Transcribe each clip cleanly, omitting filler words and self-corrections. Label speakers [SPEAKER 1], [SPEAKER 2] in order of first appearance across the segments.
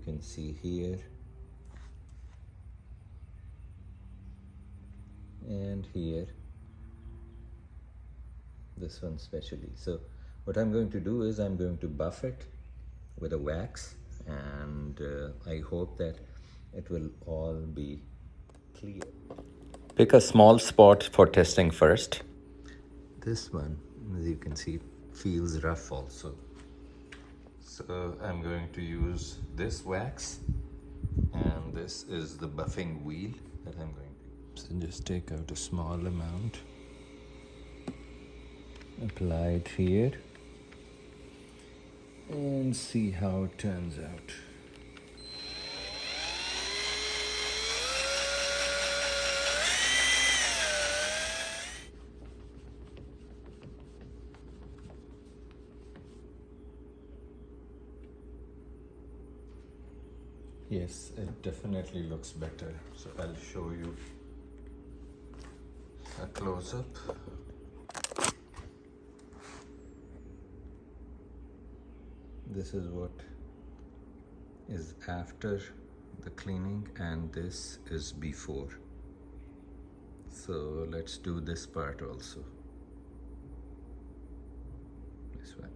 [SPEAKER 1] can see here and here, this one especially. So what I'm going to do is I'm going to buff it with a wax, and I hope that it will all be clear. Pick a small spot for testing first. This one, as you can see, feels rough also. So I'm going to use this wax, and this is the buffing wheel that I'm going to use. So just take out a small amount, apply it here, and see how it turns out. Yes, it definitely looks better. So I'll show you a close-up. This is what is after the cleaning, and this is before. So let's do this part also. This one.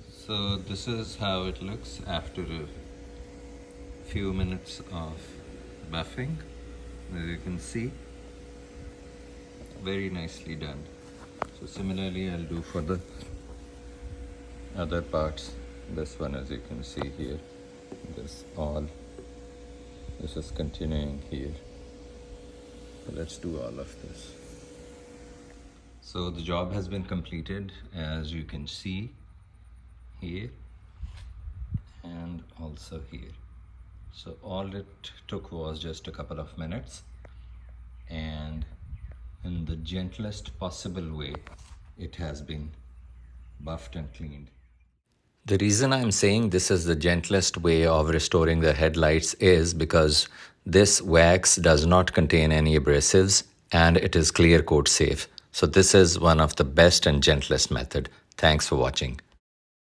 [SPEAKER 1] So this is how it looks after a few minutes of buffing. As you can see, very nicely done. So similarly I'll do for the other parts. This one, as you can see here, this is continuing here. So let's do all of this. So the job has been completed, as you can see here and also here. So all it took was just a couple of minutes, and in the gentlest possible way it has been buffed and cleaned. The reason I'm saying this is the gentlest way of restoring the headlights is because this wax does not contain any abrasives and it is clear coat safe. So this is one of the best and gentlest method. Thanks for watching.